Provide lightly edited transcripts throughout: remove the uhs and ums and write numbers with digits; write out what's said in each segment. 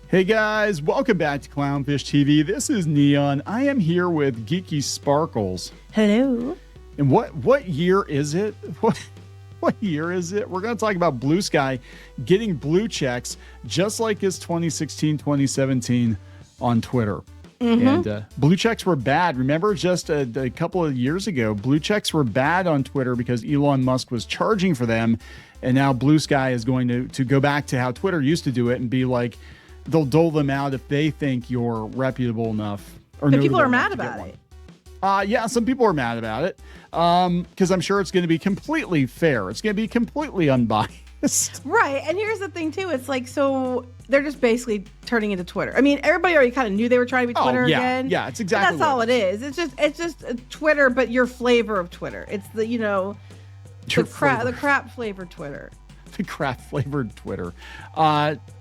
Hey guys, welcome back to Clownfish TV. This is Kneon. I am here with Geeky Sparkles. Hello. And what year is it? What year is it? We're going to talk about Bluesky getting blue checks just like his 2016-2017 on Twitter. And blue checks were bad. Remember just a couple of years ago, blue checks were bad on Twitter because Elon Musk was charging for them. And now Bluesky is going to go back to how Twitter used to do it and be like, they'll dole them out if they think you're reputable enough. Or but people are mad about it. Yeah, some people are mad about it because I'm sure it's going to be completely fair. It's going to be completely unbiased. Right. And here's the thing, too. It's like, so they're just basically turning into Twitter. I mean, everybody already kind of knew they were trying to be Twitter again. Yeah, it's exactly that's all it is. It's just Twitter, but your flavor of Twitter. It's the, the crap flavored Twitter. The crap flavored Twitter.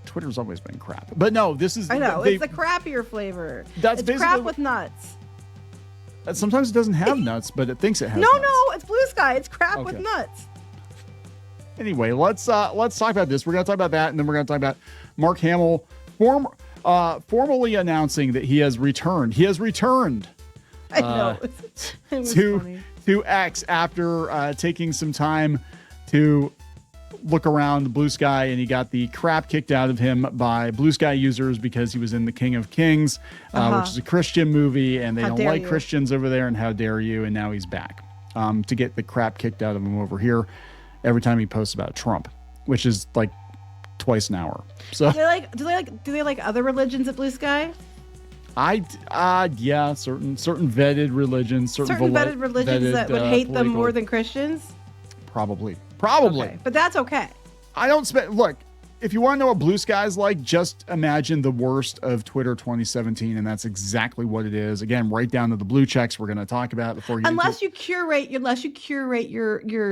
Twitter's always been crap. But no, this is... I know. It's the crappier flavor. It's crap with nuts. Sometimes it doesn't have nuts, but it thinks it has nuts. No, it's Bluesky. It's crap with nuts. Anyway, let's talk about this. We're going to talk about that, and then we're going to talk about Mark Hamill formally announcing that he has returned. He has returned. I know. It was funny. To X after taking some time to look around the Bluesky, and he got the crap kicked out of him by Bluesky users because he was in The King of Kings, which is a Christian movie, and they don't like Christians over there, and how dare you, and now he's back to get the crap kicked out of him over here every time he posts about Trump, which is like twice an hour. So do they like other religions at Bluesky? Yeah, certain vetted religions, certain vetted religions that would hate them more than Christians. Probably. Okay. But that's okay. Look, if you want to know what Bluesky is like, just imagine the worst of Twitter 2017, and that's exactly what it is. Again, right down to the blue checks we're going to talk about before you. Unless you curate your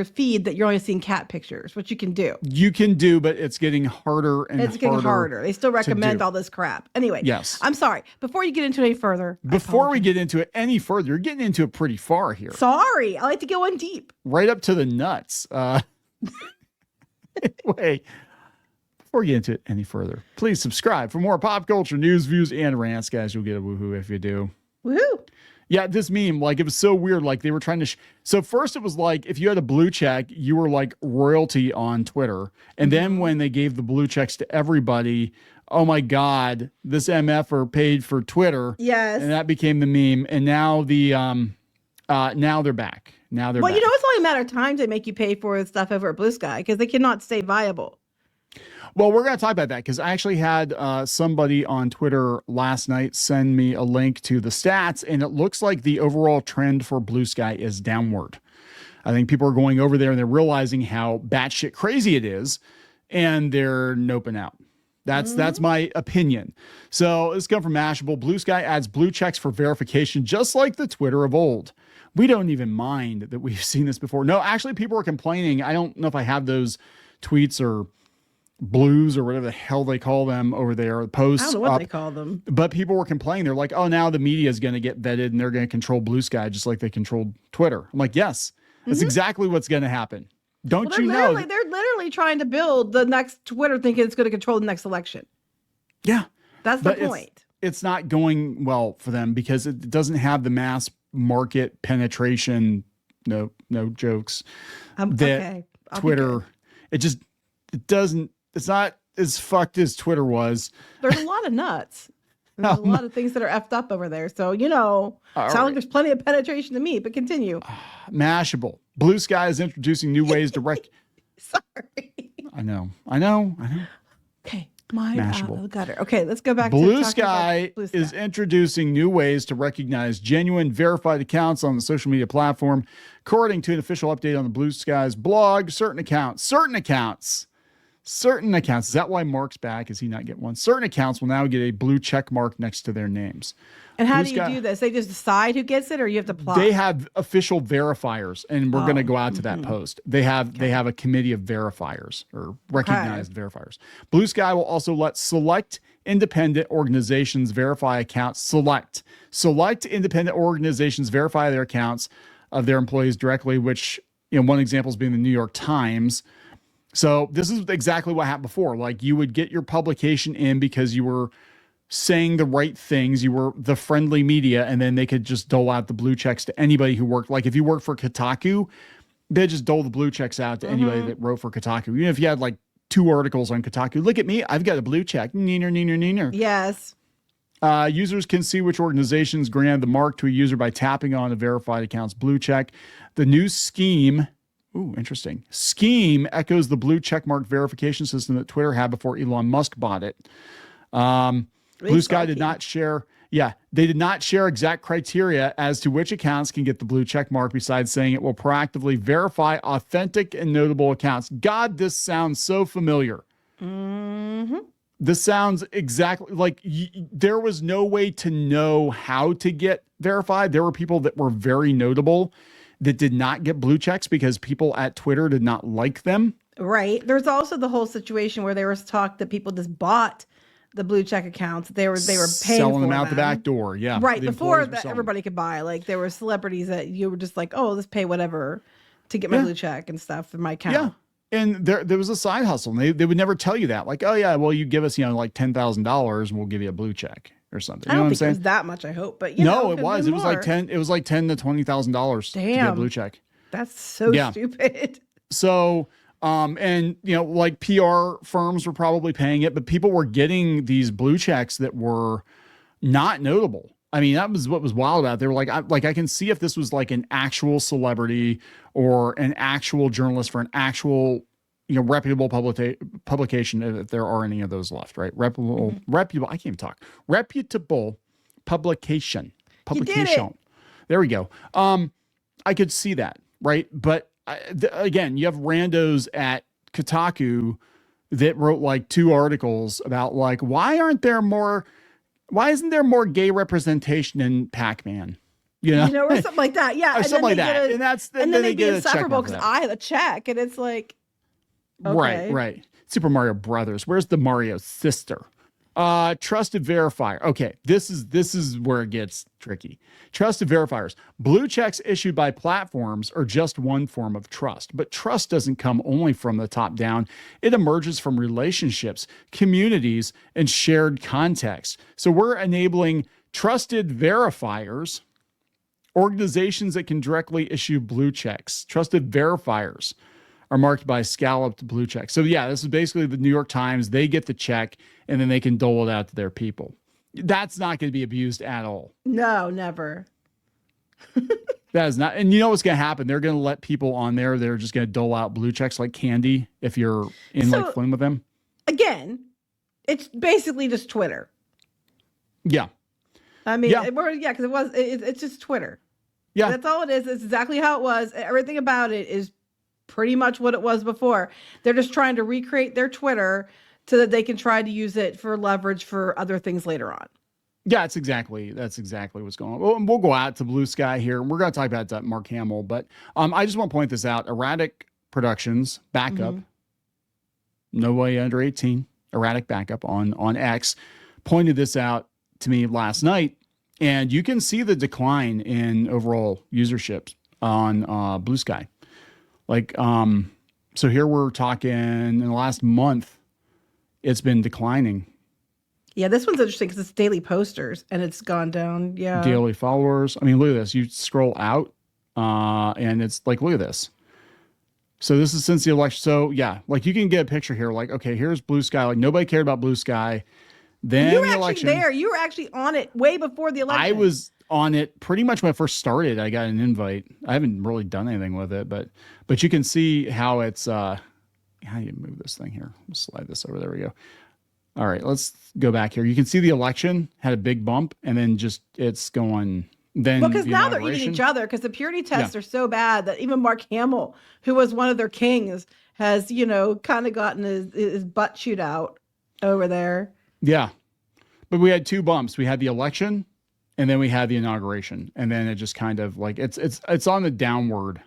feed that you're only seeing cat pictures, which you can do. You can do, but it's getting harder and harder. It's getting harder. They still recommend all this crap. Anyway, yes. I'm sorry. Before you get into it any further. Before we get into it any further, you're getting into it pretty far here. Sorry. I like to go in deep. Right up to the nuts. Anyway. Before we get into it any further, please subscribe for more pop culture news, views, and rants, guys. You'll get a woohoo if you do. Woohoo! Yeah, this meme, like, it was so weird. Like, they were trying to... So first it was like, if you had a blue check, you were like royalty on Twitter. And then when they gave the blue checks to everybody, oh my God, this MFer paid for Twitter. Yes. And that became the meme. And now now they're back. Now they're back. Well, it's only a matter of time to make you pay for stuff over at Bluesky because they cannot stay viable. Well, we're going to talk about that because I actually had somebody on Twitter last night send me a link to the stats, and it looks like the overall trend for Bluesky is downward. I think people are going over there and they're realizing how batshit crazy it is, and they're noping out. That's my opinion. So this comes from Mashable. Bluesky adds blue checks for verification, just like the Twitter of old. We don't even mind that we've seen this before. No, actually, people are complaining. I don't know if I have those tweets or blues or whatever the hell they call them over there, posts. I don't know what they call them. But people were complaining. They're like, oh, now the media is going to get vetted and they're going to control Bluesky just like they controlled Twitter. I'm like, yes, that's exactly what's going to happen. Don't you know? They're literally trying to build the next Twitter thinking it's going to control the next election. Yeah. That's the point. It's not going well for them because it doesn't have the mass market penetration. No jokes. Twitter, it doesn't. It's not as fucked as Twitter was. There's a lot of nuts. There's a lot of things that are effed up over there. So, sounds like there's plenty of penetration to me, but continue. Mashable. Bluesky is introducing new ways to Sorry. I know. Okay. My Mashable. gutter. Okay, let's go back Bluesky is introducing new ways to recognize genuine verified accounts on the social media platform. According to an official update on the Bluesky's blog, certain accounts. Is that why Mark's back? Is he not get one? Certain accounts will now get a blue check mark next to their names. And how do you do this? They just decide who gets it, or you have to apply? They have official verifiers, and we're going to go out to that post. They have a committee of verifiers or recognized verifiers. Bluesky will also let select independent organizations verify accounts. Select independent organizations verify their accounts of their employees directly, which one example is being the New York Times. So this is exactly what happened before. Like you would get your publication in because you were saying the right things. You were the friendly media, and then they could just dole out the blue checks to anybody who worked. Like if you worked for Kotaku, they just dole the blue checks out to anybody that wrote for Kotaku. Even if you had like 2 articles on Kotaku, look at me, I've got a blue check. Neener, neener, neener. Yes. Users can see which organizations granted the mark to a user by tapping on a verified account's blue check. The new scheme, interesting. Scheme echoes the blue check mark verification system that Twitter had before Elon Musk bought it. Blue Sky did not share. Yeah, they did not share exact criteria as to which accounts can get the blue check mark, besides saying it will proactively verify authentic and notable accounts. God, this sounds so familiar. Mm-hmm. This sounds exactly like there was no way to know how to get verified. There were people that were very notable that did not get blue checks because people at Twitter did not like them. Right. There's also the whole situation where there was talk that people just bought the blue check accounts. They were paying selling them for out the back door. Yeah. Right. The Before employees were that, selling. everybody could buy. Like there were celebrities that you were just like, oh, let's pay whatever to get my blue check and stuff for my account. Yeah. And there was a side hustle. And they would never tell you that. Like, oh yeah, well, you give us, like $10,000 and we'll give you a blue check or something. I You know don't what I'm think saying? it was that much, I hope. But No, it was. It was like 10. It was like $10,000 to $20,000 to get a blue check. That's so stupid. So, and like PR firms were probably paying it, but people were getting these blue checks that were not notable. I mean, that was what was wild about it. They were like, I can see if this was like an actual celebrity or an actual journalist for an actual, reputable publication, if there are any of those left, right? Reputable, I can't even talk. Reputable publication. There we go. I could see that, right? But again, you have randos at Kotaku that wrote like 2 articles about like, why isn't there more gay representation in Pac-Man? Or something like that. Yeah. Or something like that. And then they get insufferable because I have a check and it's like, okay. Right. Super Mario Brothers. Where's the Mario sister? Trusted verifier. Okay, this is where it gets tricky. Trusted verifiers. Blue checks issued by platforms are just one form of trust, but trust doesn't come only from the top down. It emerges from relationships, communities, and shared context. So we're enabling trusted verifiers, organizations that can directly issue blue checks. Trusted verifiers are marked by scalloped blue checks. So yeah, this is basically the New York Times. They get the check and then they can dole it out to their people. That's not going to be abused at all. No, never. That is not. And you know what's going to happen? They're going to let people on there. They're just going to dole out blue checks like candy if you're in like fling with them. Again, it's basically just Twitter. Yeah. I mean, because it's just Twitter. Yeah. That's all it is. It's exactly how it was. Everything about it is pretty much what it was before. They're just trying to recreate their Twitter so that they can try to use it for leverage for other things later on. Yeah, that's exactly what's going on. We'll go out to Blue Sky here, and we're going to talk about Mark Hamill, but I just want to point this out. Erratic Productions backup, nobody under 18, erratic backup on X, pointed this out to me last night, and you can see the decline in overall usership on Blue Sky. Like, so here we're talking in the last month, it's been declining. Yeah, this one's interesting because it's daily posters and it's gone down. Yeah. Daily followers. I mean, look at this. You scroll out and it's like, look at this. So this is since the election. So yeah, like you can get a picture here. Like, okay, here's Blue Sky. Like nobody cared about Blue Sky. Then you were the actually election, there. You were actually on it way before the election. I was on it pretty much when I first started. I got an invite. I haven't really done anything with it, but you can see how it's how do you move this thing here? We'll slide this over. There we go. All right, let's go back here. You can see the election had a big bump, and then just it's going. Then because now they're eating each other because the purity tests are so bad that even Mark Hamill, who was one of their kings, has kind of gotten his butt chewed out over there. Yeah, but we had 2 bumps. We had the election, and then we had the inauguration, and then it just kind of like it's on the downward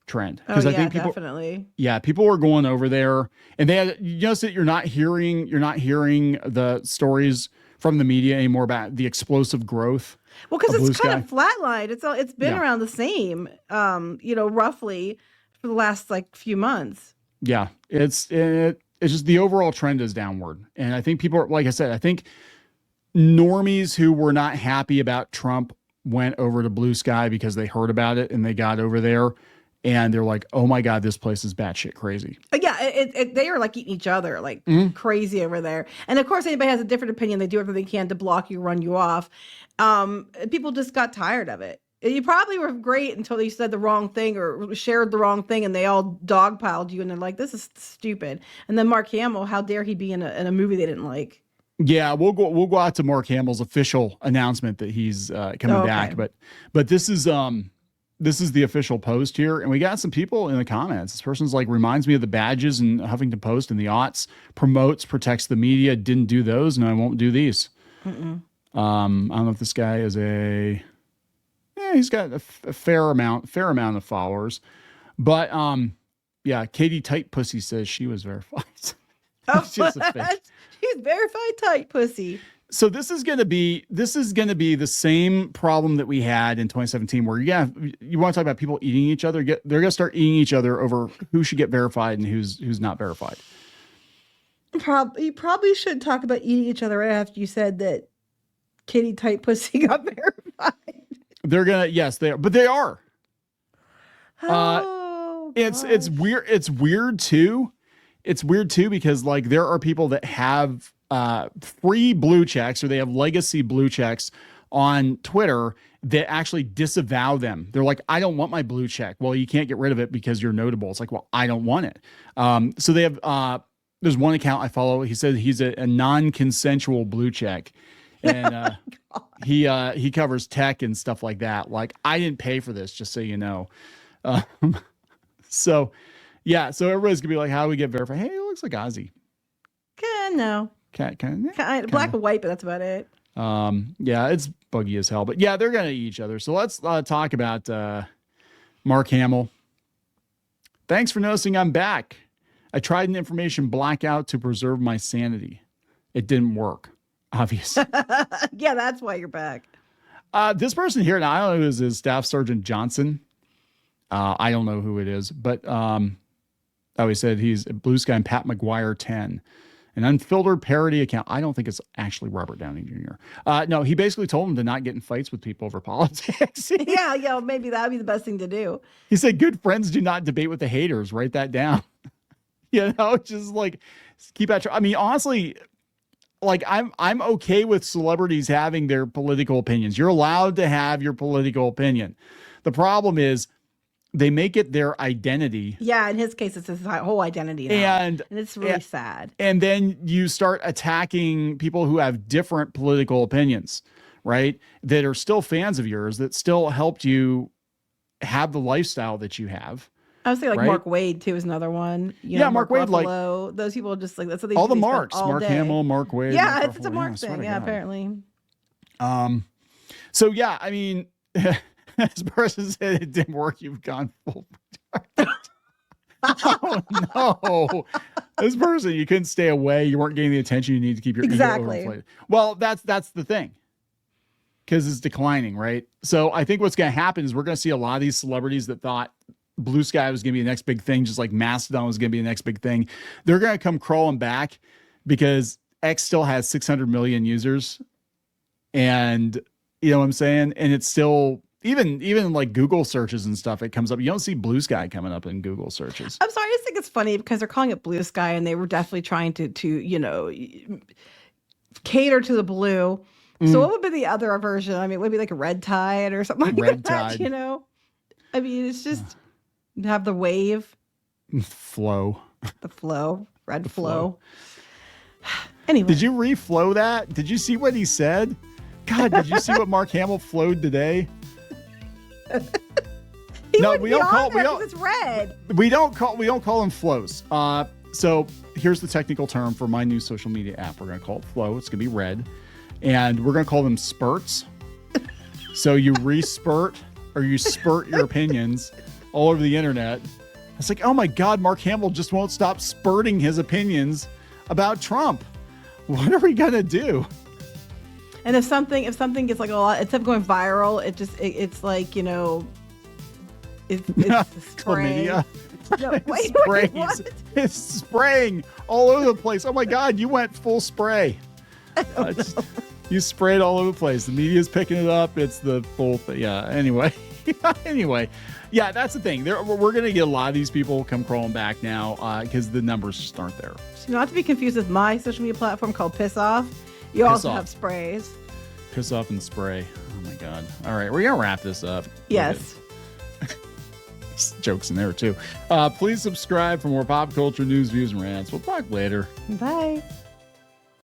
trend because I think people definitely people were going over there, and they had that you're not hearing the stories from the media anymore about the explosive growth. Well, because it's kind of flatlined. It's been around the same roughly for the last few months. Yeah, it's just the overall trend is downward. And I think people are, like I said, I think normies who were not happy about Trump went over to Blue Sky because they heard about it and they got over there and they're like, oh my God, this place is batshit crazy. Yeah, they are like eating each other, like crazy over there. And of course, anybody has a different opinion. They do everything they can to block you, run you off. People just got tired of it. You probably were great until you said the wrong thing or shared the wrong thing, and they all dogpiled you, and they're like, "This is stupid." And then Mark Hamill, how dare he be in a movie they didn't like? Yeah, we'll go out to Mark Hamill's official announcement that he's coming back, but this is the official post here, and we got some people in the comments. This person's like, reminds me of the badges in Huffington Post and the aughts, promotes, protects the media, didn't do those, and I won't do these. I don't know if this guy is he's got a fair amount of followers, but yeah, Katie Tight Pussy says she was verified. She's verified tight pussy. So this is going to be the same problem that we had in 2017, where you want to talk about people eating each other. They're going to start eating each other over who should get verified and who's not verified. You probably should talk about eating each other right after you said that Katie Tight Pussy got verified. They're gonna, yes, they are, but they are. It's weird. It's weird too. It's weird too because like there are people that have free blue checks or they have legacy blue checks on Twitter that actually disavow them. They're like, I don't want my blue check. Well, you can't get rid of it because you're notable. It's like, well, I don't want it. So they have. There's one account I follow. He said he's a non-consensual blue check. And he covers tech and stuff like that. Like, I didn't pay for this, just so you know. So everybody's gonna be like, how do we get verified? Hey, it looks like Ozzy. No. Kind black and white, but that's about it. Yeah, it's buggy as hell. But yeah, they're gonna eat each other. So let's talk about Mark Hamill. Thanks for noticing I'm back. I tried an information blackout to preserve my sanity. It didn't work. Obviously. Yeah, that's why you're back. This person here, now I don't know who is his Staff Sergeant Johnson. I don't know who it is, but he said he's Blue Sky and Pat McGuire 10. An unfiltered parody account. I don't think it's actually Robert Downey Jr. No, he basically told him to not get in fights with people over politics. Yeah, maybe that'd be the best thing to do. He said, good friends do not debate with the haters. Write that down. Just like keep at. I mean, honestly, like I'm okay with celebrities having their political opinions. You're allowed to have your political opinion. The problem is they make it their identity. Yeah, in his case, it's his whole identity now. And it's really sad. And then you start attacking people who have different political opinions, right? That are still fans of yours, that still helped you have the lifestyle that you have. I was thinking like Mark Wade too is another one. Mark Wade, Ruffalo, like those people just like that's what they all do. the Marks, Mark Hamill, Mark Wade. Yeah, Mark it's a Mark thing. Yeah, apparently. So yeah, I mean, this person said it didn't work. You've gone full. Oh no! This person, you couldn't stay away. You weren't getting the attention you need to keep your ego overinflated. Well, that's the thing. Because it's declining, right? So I think what's going to happen is we're going to see a lot of these celebrities that thought Blue Sky was going to be the next big thing, just like Mastodon was going to be the next big thing. They're going to come crawling back because X still has 600 million users. And you know what I'm saying? And it's still, even like Google searches and stuff, it comes up. You don't see Blue Sky coming up in Google searches. I'm sorry. I just think it's funny because they're calling it Blue Sky and they were definitely trying to cater to the blue. So what would be the other version? I mean, would it be like a Red Tide or something like that, I mean, it's just have the wave. Flow. The flow. Red flow. Anyway. Did you reflow that? Did you see what he said? God, did you see what Mark Hamill flowed today? It's red. We don't call them flows. So here's the technical term for my new social media app. We're gonna call it flow. It's gonna be red. And we're going to call them spurts. So you re-spurt or you spurt your opinions all over the internet. It's like, oh my God, Mark Hamill just won't stop spurting his opinions about Trump. What are we going to do? And if something gets like a lot, instead of going viral, it's like, it's chlamydia. No, It wait, sprays. what? It's spraying all over the place. Oh my God, you went full spray. You sprayed all over the place. The media's picking it up. It's the full thing. Yeah. Anyway. Yeah, that's the thing. We're going to get a lot of these people come crawling back now because the numbers just aren't there. Not to be confused with my social media platform called Piss Off. You also have sprays. Piss off and spray. Oh my God. All right, we're going to wrap this up. Yes. Jokes in there too. Please subscribe for more pop culture news, views, and rants. We'll talk later. Bye.